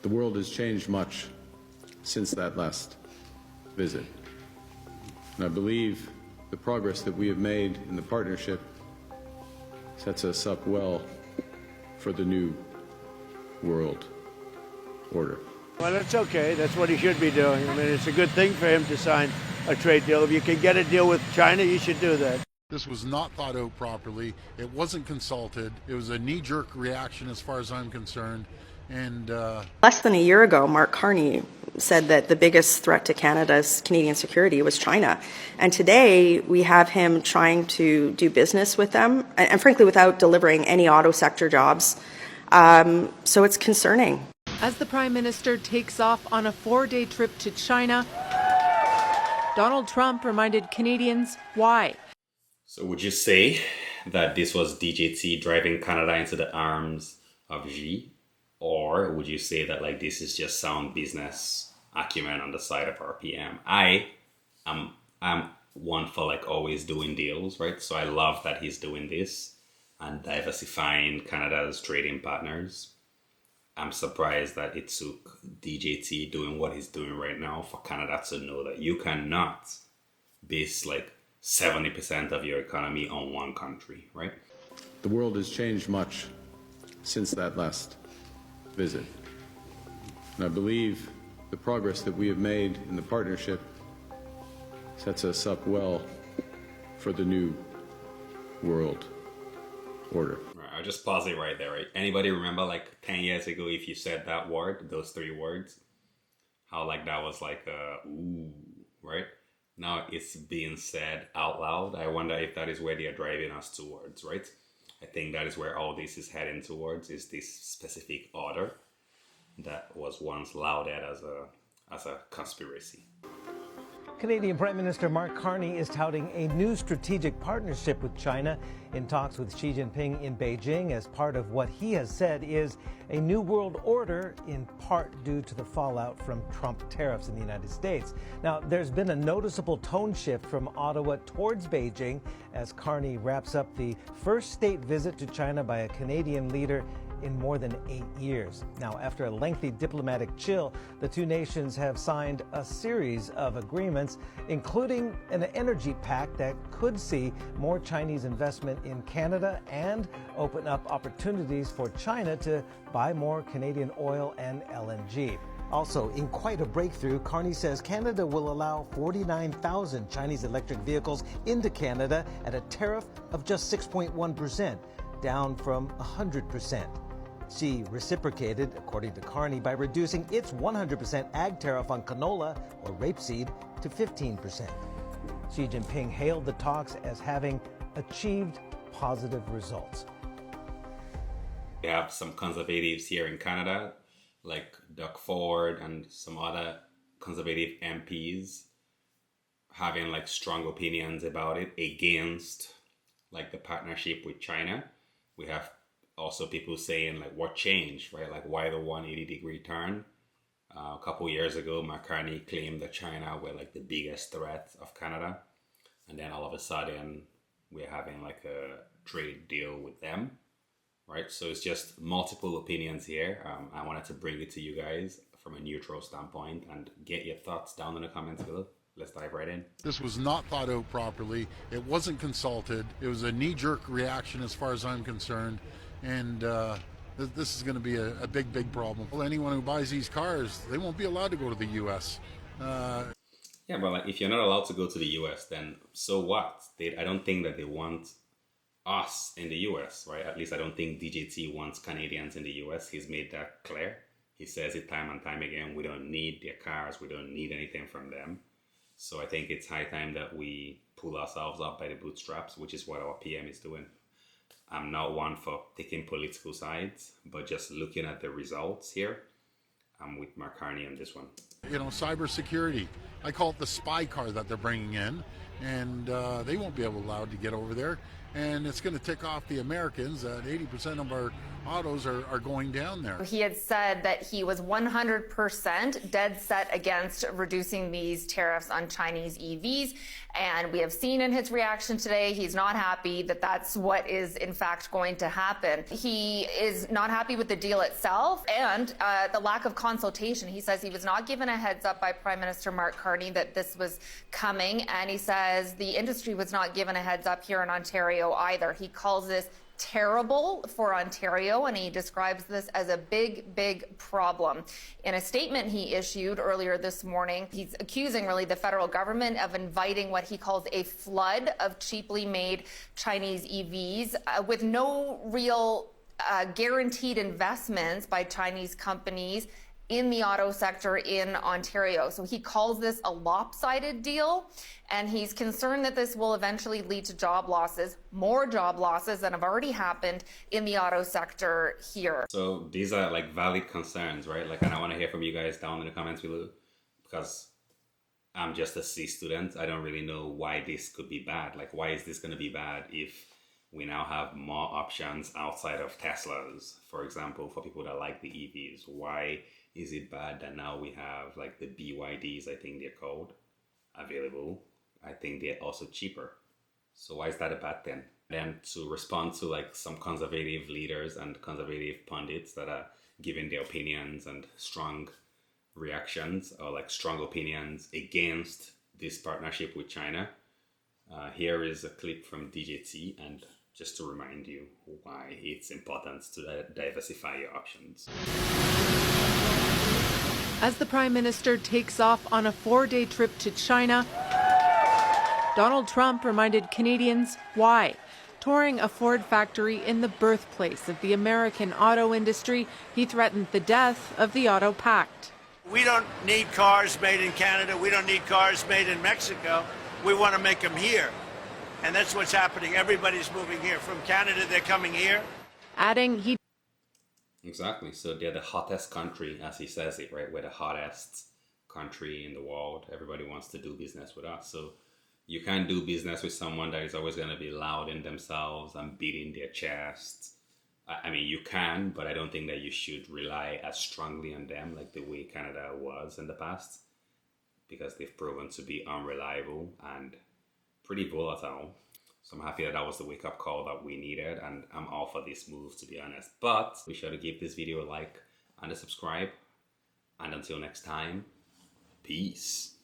The world has changed much since that last visit. And I believe the progress that we have made in the partnership sets us up well for the new world order. Well, that's okay. That's what he should be doing. I mean, it's a good thing for him to sign a trade deal. If you can get a deal with China, you should do that. This was not thought out properly. It wasn't consulted. It was a knee-jerk reaction as far as I'm concerned. And less than a year ago, Mark Carney said that the biggest threat to Canadian security was China. And today we have him trying to do business with them, and frankly, without delivering any auto sector jobs. So it's concerning. As the Prime Minister takes off on a 4-day trip to China, Donald Trump reminded Canadians why. So would you say that this was DJT driving Canada into the arms of Xi? Or would you say that like this is just sound business acumen on the side of RPM? I'm one for like always doing deals, right? So I love that he's doing this and diversifying Canada's trading partners. I'm surprised that it took DJT doing what he's doing right now for Canada to know that you cannot base like 70% of your economy on one country, right? The world has changed much since that last visit. And I believe the progress that we have made in the partnership sets us up well for the new world order. All right, I'll just pause it right there, right? Anybody remember like 10 years ago if you said that word, those 3 words, how like that was like ooh, right? Now it's being said out loud. I wonder if that is where they are driving us towards, right? I think that is where all this is heading towards, is this specific order that was once lauded as a conspiracy. Canadian Prime Minister Mark Carney is touting a new strategic partnership with China in talks with Xi Jinping in Beijing as part of what he has said is a new world order, in part due to the fallout from Trump tariffs in the United States. Now, there's been a noticeable tone shift from Ottawa towards Beijing as Carney wraps up the first state visit to China by a Canadian leader in more than 8 years. Now, after a lengthy diplomatic chill, the two nations have signed a series of agreements, including an energy pact that could see more Chinese investment in Canada and open up opportunities for China to buy more Canadian oil and LNG. Also, in quite a breakthrough, Carney says Canada will allow 49,000 Chinese electric vehicles into Canada at a tariff of just 6.1%, down from 100%. Xi reciprocated, according to Carney, by reducing its 100% ag tariff on canola, or rapeseed, to 15%. Xi Jinping hailed the talks as having achieved positive results. We have some conservatives here in Canada, like Doug Ford and some other conservative MPs, having like strong opinions about it against like the partnership with China. We have also people saying like what changed, right? Like why the 180-degree turn? A couple years ago, Mark Carney claimed that China were like the biggest threat of Canada. And then all of a sudden we're having like a trade deal with them, right? So it's just multiple opinions here. I wanted to bring it to you guys from a neutral standpoint and get your thoughts down in the comments below. Let's dive right in. this was not thought out properly. It wasn't consulted. It was a knee-jerk reaction as far as I'm concerned. And this is going to be a big, big problem. Well, anyone who buys these cars, they won't be allowed to go to the U.S. Yeah, but like if you're not allowed to go to the U.S., then so what? I don't think that they want us in the U.S., right? At least I don't think DJT wants Canadians in the U.S. He's made that clear. He says it time and time again. We don't need their cars. We don't need anything from them. So I think it's high time that we pull ourselves up by the bootstraps, which is what our PM is doing. I'm not one for picking political sides, but just looking at the results here, I'm with Mark Carney on this one. You know, cybersecurity. I call it the spy car that they're bringing in, and they won't be allowed to get over there. And it's going to tick off the Americans that 80% of our autos are going down there. He had said that he was 100% dead set against reducing these tariffs on Chinese EVs. And we have seen in his reaction today, he's not happy that that's what is in fact going to happen. He is not happy with the deal itself and the lack of consultation. He says he was not given a heads up by Prime Minister Mark Carney that this was coming. And he says the industry was not given a heads up here in Ontario either. He calls this terrible for Ontario, and he describes this as a big, big problem. In a statement he issued earlier this morning, he's accusing really the federal government of inviting what he calls a flood of cheaply made Chinese EVs with no real guaranteed investments by Chinese companies in the auto sector in Ontario. So he calls this a lopsided deal, and he's concerned that this will eventually lead to job losses, more job losses than have already happened in the auto sector here. So these are like valid concerns, right? Like, and I want to hear from you guys down in the comments below, because I'm just a C student. I don't really know why this could be bad. Like, why is this going to be bad if we now have more options outside of Teslas, for example, for people that like the EVs? Why is it bad that now we have like the BYDs, I think they're called, available? I think they're also cheaper. So why is that a bad thing? Then to respond to like some conservative leaders and conservative pundits that are giving their opinions and strong reactions or like strong opinions against this partnership with China, here is a clip from DJT, and just to remind you why it's important to diversify your options. As the Prime Minister takes off on a 4-day trip to China, Donald Trump reminded Canadians why. Touring a Ford factory in the birthplace of the American auto industry, he threatened the death of the auto pact. We don't need cars made in Canada. We don't need cars made in Mexico. We want to make them here. And that's what's happening. Everybody's moving here. From Canada, they're coming here. Adding he Exactly. So they're the hottest country, as he says it, right? We're the hottest country in the world. Everybody wants to do business with us. So you can't do business with someone that is always going to be loud in themselves and beating their chest. I mean, you can, but I don't think that you should rely as strongly on them like the way Canada was in the past, because they've proven to be unreliable and pretty volatile. So I'm happy that that was the wake-up call that we needed, and I'm all for this move, to be honest. But be sure to give this video a like and a subscribe. And until next time, peace.